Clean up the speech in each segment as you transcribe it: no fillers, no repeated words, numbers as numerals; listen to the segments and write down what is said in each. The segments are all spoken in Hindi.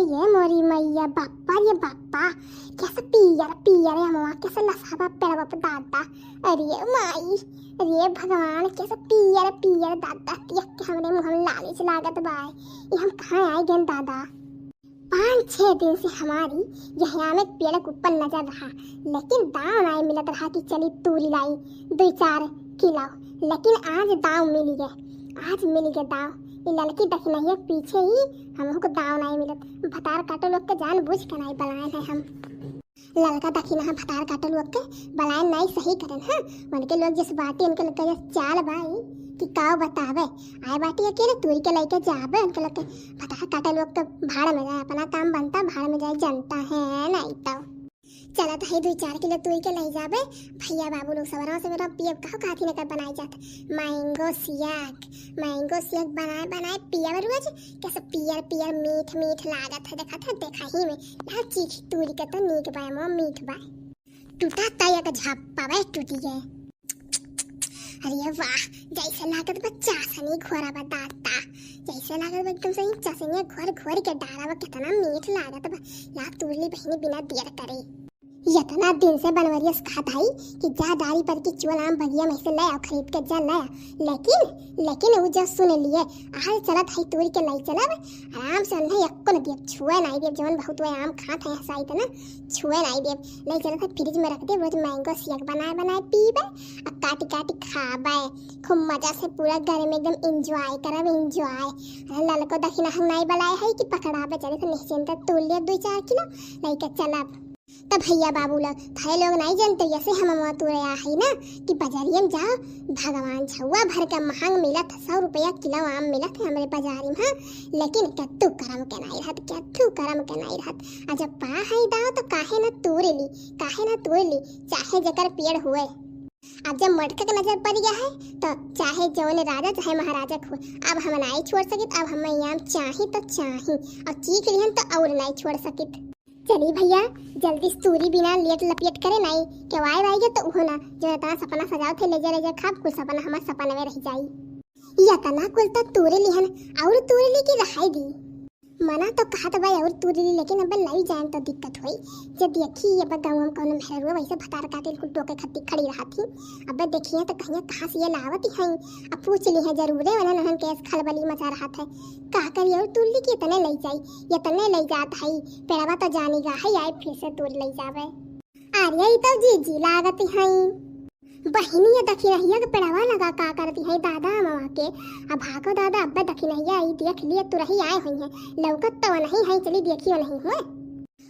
ये मोरी मैया बाप्पा ये बाप्पा कैसा पियर पियर है मम्मा कैसा लसाबा पेड़ बाप दादा। अरे माई अरे भगवान कैसा पियर पियर दादा देख के हमरे मुंह में लाली से लागत बाय। ये हम कहाँ आए गए दादा। 5-6 दिन से हमारी यहाँ में पेड़ के ऊपर नजर रहा लेकिन दाव नहीं मिलत रहा कि चली तूरी लाई 2-4 किलो, लेकिन आज दाव मिल गए। आज मिल गए दाव। ये लड़की दख नहीं पीछे ही हमको दाव नहीं मिलत। भतार काटो लोग के जान बुझ के नहीं बलायन है हम। लड़का दखी ना भतार काटो लोग के बलायन नहीं सही करन। हाँ उनके लोग जिस बाटी उनके लोग के चाल बाई कि काव बतावे आए बाटी अकेले तूरी के लेके जावे उनके लोग के भतार काटो लोग के भाड़ में जाए अपना काम बनता भाड़ में जाए जनता है नहीं तो चला तो 2-4 किलो तूरी के ले जाबे। भैया बाबू लोग सवरा से मेरा पियब कहो काथी ने कर बनाई जात मैंगो सियाक बनाए बनाए पियब रोज कैसे पियर पियर मीठ मीठ लागत है देखा ही में ना चीख तूरी के तो नीक बाय मो मीठ बाय टूटा तय का झापा बाय टूटी गए। अरे वाह जैसे लागत बच्चा सनी घोरा बताता जैसे लागत एकदम सही चसने घोर के डारा कितना मीठ लागत बा या तूरी बहनी बिना देर करे। इतना दिन से बनवरिया खात हई कि जा दारी पर की चुअल आम बगिया में से ले आओ खरीद के जा लाया लेकिन वो जब सुन लिए आज चलत हई तूरी के नहीं चलब आराम से नहीं एको न दिए छुए नहीं दिए जवन बहुत वे आम खात है हसाई तना छुए नहीं दिए नहीं चलत है फ्रिज में रख दे रोज मैंगो सियक बनाए पीबे और काटी खाबे खूब मजा से पूरा घर में एकदम एंजॉय करब एंजॉय। ललको दखिना हम नहीं बलाए हई कि पकड़ाबे चले तो निश्चिंत तोड़ लिया 2-4 किलो नहीं के चलब। तब भैया बाबू लोग थारे लोग नहीं जानते ऐसे हम तुरे है ना कि बाजारिया में जाओ भगवान छुआ भर के महंग मिलत 100 रुपया किलो आम मिलत है हमारे बाजारी में। हाँ लेकिन कत्तू करम के नहीं रहत आ जब पा है दाओ तो काहे ना तोड़ ली चाहे जकर पेड़ हुए। अब जब मटका का नजर पड़ गया है तो चाहे जौन राजा चाहे महाराजा को अब हम नहीं छोड़ सकित। अब हम यहाँ चाही तो चाही और चीख लिहन तो और नहीं छोड़ सकित। चली भैया जल्दी तूरी बिना लेट लपेट करे नहीं के वाई वाई तो उहो ना जो इतना सपना सजाओ थे ले जा खाब कुल सपना हमार सपना में रह जाई। या तना कुल तो तूरे लिहन और तूरे ली की रहाई दी मना तो कहा था भाई और तूरे ली लेकिन अब नहीं जाए तो दिक्कत हुई। जब देखी अब गाँव में कौन मेहरुआ वैसे भतार काटे कुल के खत्ती खड़ी रहा थी। अब देखिए तो कहीं कहाँ से ये लावत है अब पूछ ली है जरूर है वरना नहन केस खलबली मचा रहा था का करिए और तूर ली की इतने ले जाई ये तने ले जात है पेड़वा तो जानेगा है आए फिर से तूर ले जावे। अरे ये तो जी लागत है बहिनी ये दखी रहिया के पेड़वा लगा का करती है दादा मामा के अब भागो दादा अब दखी रहिया आई देख लिए तू रही आए हुई है लौकत तो नहीं है चली देखियो नहीं हुए।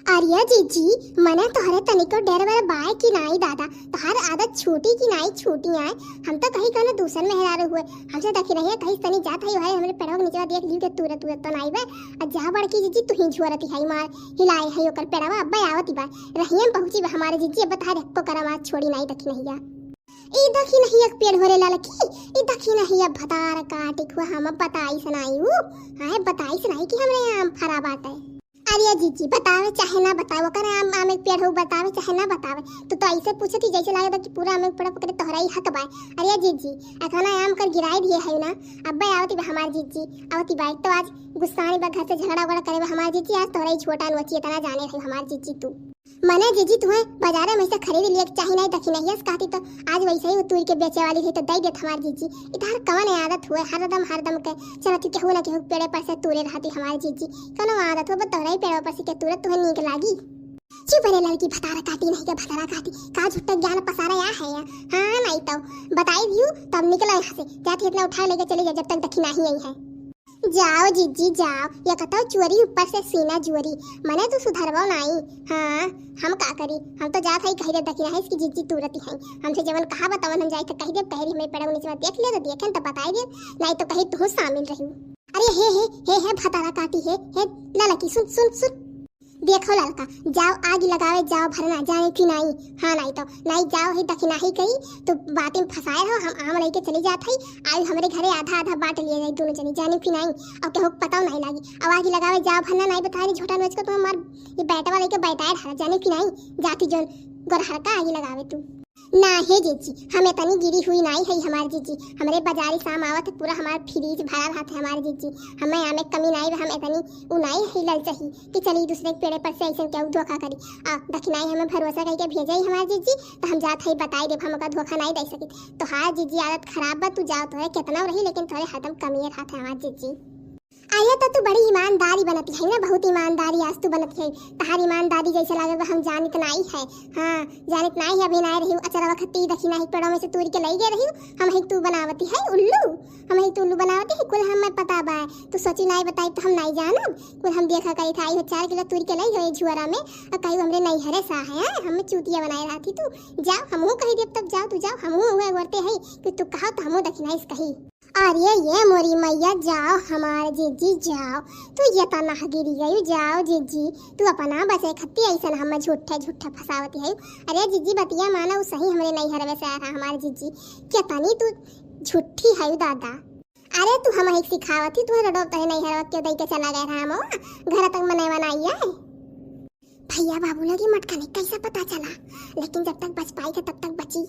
अरे जीजी मने तोहरे तनिको डेर वाला बाय की नाई दादा तोहर आदत छूटी की नाई छूटी आए हम तो कहीं कहना दूसर मेहरारू हुए हमसे दखी रहिए कहीं तनी जात है हमरे पेड़वा के नीचे देख ली के तुरंत तो नाई बे और जा बड़की जीजी तू ही झोरती है मार हिलाए है ओकर पेड़वा अब आवती बा रहिए पहुंची बा हमारे जीजी अब तारे को करा मार छोड़ी नाई दखी नहीं ई दखी नहीं एक पेड़ होरे ललकी ई दखी नहीं अब भतार काटी खुआ हम बताई सुनाई हां बताई सुनाई कि हमरे आम फरा बाटे। अरे जीजी बतावे चाहे ना बतावे करे आम एक पेड़ हो बतावे चाहे ना बतावे तो ऐसे पूछती जैसे लगे कि पूरा आम पेड़ पकड़े तोहरा ही हक बाय। अरे जीजी अखना आम कर गिराई दिए है ना अब आवती बा हमार जीजी आवती बाई तो आज गुस्सानी बा घर से झगड़ा करे हमार जीजी आज तोहरा ही छोटा नोची तना जाने है हमार जीजी तू मने जीजी तुम्हें बाजार में से खरीद लिया चाहिए नहीं दखी नहीं कहती तो आज वैसे ही तूरी के बेचे वाली थी तो दे देत हमारी जीजी इधर कवन आदत हुए हरदम के चलो तू केहू ना केहू पेड़े पर से तूरे रहती हमारी जीजी कनो आदत हो तोहरा ही पेड़ों पर से के तुरंत तुम्हें नीक लागी। चुप रहे लड़की भतारा काटी नहीं के भतारा काटी का झुट्टा ज्ञान पसारा या है या हाँ नहीं तो बताई दियो तब निकला यहाँ से जाती इतना उठा लेके चली जा जब तक दखी नहीं आई है। जाओ जीजी जाओ या कताओ चोरी ऊपर से सीना चोरी मने तो सुधरवाओ नहीं। हाँ हम का करी हम तो जात है कही दे दखी है इसकी जीजी तुरती है हमसे जवन कहा बतावन हम जाए तो कही दे पहली हमें पेड़ नीचे देख ले तो देखें तो बताई दे नहीं तो कहीं तू शामिल रही। अरे हे भतारा काटी है ललकी सुन देखो लड़का जाओ आग लगावे जाओ भरना जाने की नहीं। हाँ नहीं तो नहीं जाओ ही दखिना ही कही तो बातें फंसाए हो हम आम लेके चली जात है आज हमारे घरे आधा बांट लिए जाए दोनों जनी जाने की नहीं और केहू पता नहीं लगी अब आग लगावे जाओ भरना नहीं बताए झोटा नोच को तो हमार ये बैठवा लेके बैठाए रहा जाने की नहीं जाती जोन गोरहर का आग लगावे तू ना हे जीजी, हमें तनी गिरी हुई नहीं है हमारी जीजी। हमारे बाजारी शाम आवत है, पूरा हमारा फ्रीज भरा रहता है हमारी जीजी। हमें आमे कमी नहीं है, हमें तनी उनाई हिलल चाहिए कि चली दूसरे के पेड़े पर से ऐसे क्या धोखा करी। दखिनाई हमें भरोसा करके भेजे हमारी जीजी, तो हम जात है बताई दे, हम धोखा नहीं दे सकी। तो हाँ जीजी, आदत खराब बा, तू जाओ तो है कितना रही, लेकिन थोड़े हरदम कमी रहता है हमारी जीजी। आया तो तू बड़ी ईमानदारी बनती है ना, बहुत ईमानदारी आज तू बनती है। तहार ईमानदारी जैसे लगे हम जानित नहीं है। हाँ जानित नहीं है, अभी नहीं रही अचरा वक्त दखी नहीं पेड़ों में से तूर के लई गए रही। हम ही तू बनावती है उल्लू, हम ही तू उल्लू बनावती है। कुल हमें पता बा, तू सोची नहीं बताई तो हम नहीं जानब। कुल हम देखा करी था, आई 4 किलो तूर के लई गए झुआरा में, और कहीं हमरे नहीं हरे सा है, हमें चूतिया बनाए रही तू। जाओ हमहू कही देव, तब जाओ तू जाओ, हमहू हुए वर्ते है कि तू कहा तो हमहू दखी नहीं कही। अरे ये मोरी मैया, जाओ हमारे जीजी जाओ, तू ये तना गिरी गई, जाओ जीजी तू अपना बसे खत्ती ऐसा हमें झूठे झूठे फसावती है। अरे जीजी बतिया माना सही, हमरे नहीं हरवे से आ रहा हमारे जीजी, क्या तनी तू झूठी है दादा। अरे तू हमें सिखावती, तू रडोता है नहीं हरवा क्यों दई के चला गया हम घर तक मने बनाइया है। भैया बाबू लगी मटका नहीं कैसा पता चला, लेकिन जब तक बच पाई था तब तक बची।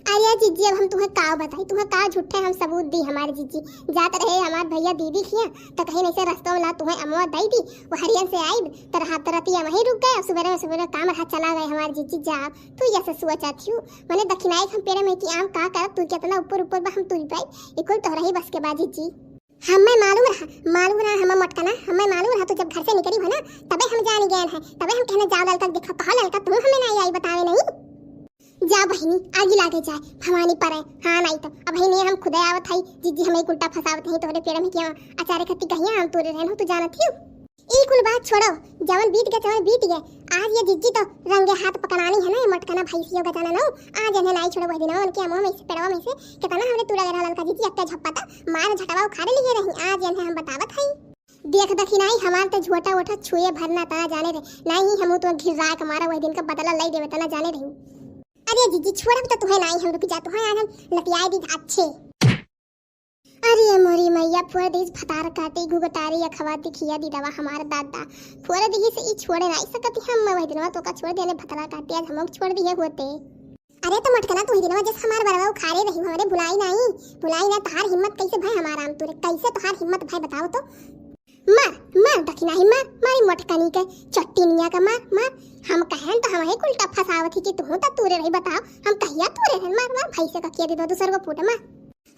अरे जीजी, अब हम तुम्हें का बताई, तुम्हें का झूठे हम सबूत दी हमारे जीजी। जाते रहे हमारे भैया दीदी खिया तो कहीं नहीं से रास्तों में ला तुम्हें अमवा दई दी, वो हरियन से आई तो रात रतिया वहीं रुक गए, सुबह काम रहा चला गए हमारे जीजी। जा तू ये सोचा चाहती हूँ मैंने दखिनाई हम पेड़े में कि आम का कर तू कितना ऊपर ऊपर हम तुल पाई, इकुल तो रही बस के बाद जीजी। हमें मालूम रहा हमें मटका ना, हमें मालूम रहा तू जब घर से निकली हो ना तबे हम जान गए हैं, तबे हम कहने जा ललका देखा कहा ललका तुम हमें नहीं आई बतावे नहीं। जा बहिनी आगे लागे जाए भवानी पर है। हाँ नहीं तो अब बहिनी हम खुदे आवत है, जीजी हमें उल्टा फसावत है तोरे पेड़ में क्या अचारे खत्ती कहिया हम तोरे रहन हो, तू जानत ही ई कुल बात छोड़ो, जवन बीत गए। आज ये जीजी तो रंगे हाथ पकड़ानी है ना, ये मटकना भैंसियों का जाना ना। आज इन्हें नहीं छोड़ो, वह दिन उनके मुंह में से पेड़वा में से कितना हमने तुरा गया ललका जीजी अक्का झप्पा था मार झटवा उखाड़ लिए रही। आज इन्हें हम बतावत है, देख दखी नहीं हमार तो झोटा वोटा छुए भरना ता जाने रहे नहीं, हम तो घिरा के मारा वह दिन का बदला लई देवे तना जाने रही। अरे जीजी छोड़, अब तो तुम्हें नहीं हम रुक जा, तुम्हें आज हम लतियाई दी अच्छे। अरे मोरी मैया, पूरा देश फतार काटी गुगटारी या खवाती खिया दी दवा हमारे दादा, पूरा देही से ई छोड़े नहीं सकती हम। वह दिनवा तो का छोड़ देने फतरा काटी, आज हम छोड़ दिए होते। अरे तो मटकना तू ही दिनवा जैसे हमारे बरवा उखाड़े रही, हमारे भुलाई ना। तहार हिम्मत कैसे भाई हमारा आम तुरे, कैसे तहार हिम्मत भाई बताओ तो। मार दखिना ही मारी मटकनी के चट्टीनिया का मार। हम कहन तो हम ही उल्टा फसावत ही कि तू तो तूरे रही, बताओ हम कहिया तूरे रहे। मार भाई से ककिया दे दो दूसर को फूट मार।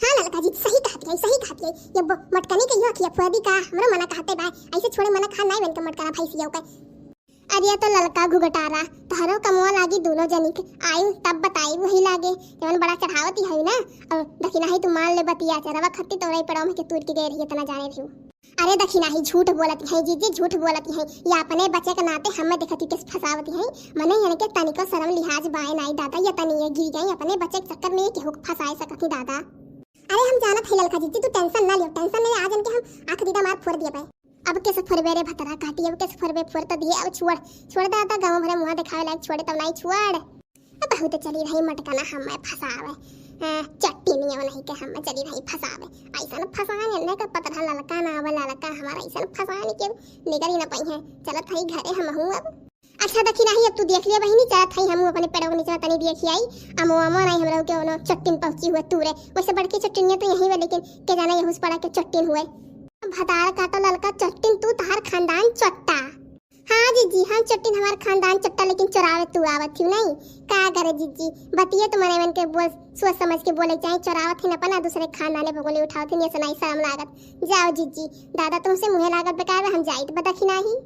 हाँ ललका जी सही कहती है ये मटकनी के यो किया फुदी का हमरा मना कहते भाई, ऐसे छोड़े मना खा नहीं बनके मटकना भाई सियाओ का। अरे तो ललका घुघटारा तहरो कमवा लागी दोनों जनी के आयु तब बताई वही लागे, जवन बड़ा चढ़ावती है ना। और दखिना ही तू मान ले बतिया चरवा खत्ती तोड़ई पड़ाव में के तूर के गए रही तना जाने रही। अरे दखिना ही झूठ बोलती है जीजी, झूठ बोलती है, ये अपने बच्चे के नाते हमें देखती किस फसावती है। मने यानी के तनिको शर्म लिहाज बाय नहीं दादा, ये तनी गिर गई अपने बच्चे के चक्कर में केहू फसाए सकती दादा। अरे हम जानत है ललका जीजी, तू टेंशन ना लियो, टेंशन नहीं, आज इनके हम आंख दीदा मार फोड़ दिए पाए। अब कैसे फरबे रे भतरा काटी, अब कैसे फरबे फोड़ तो दिए, अब छोड़ दादा गांव भरे मुंह दिखावे लायक छोड़े तब नहीं छोड़। अब बहुत चली रही मटकना हमें फसावे, चट्टी नहीं के हमें चली रही फसावे। ऐसा फसाने ने का पता ललका ना वाला ललका हमारा ऐसा फसाने के निकल ही ना पाई है। चलत है घरे हम हूं अब। अच्छा दखी नहीं, अब तू देख लिया बहिनी, चलत है हम अपने पेड़ों के नीचे तनी देखी आई अमो नहीं हमरा के ओनो चट्टीन पहुंची हुए तूरे। वैसे बड़की चट्टीन तो यही है, लेकिन के जाना ये हुस पड़ा के चट्टीन हुए भतार काटा ललका चट्टीन तू तहार खानदान चट्टा। हाँ जीजी हम चट्टीन हमार खानदान चट्टा, लेकिन चुरावे तू आवत थी नहीं का करे जीजी। बतिए तो मने मन के बोल सोच समझ के बोले चाहे चुरावत ही न अपना दूसरे खानदाने पे बोले उठावत ही नहीं, ऐसा नहीं शर्म लागत। जाओ जीजी दादा तुमसे मुहे लागत बेकार हम जाइत बदखी नहीं।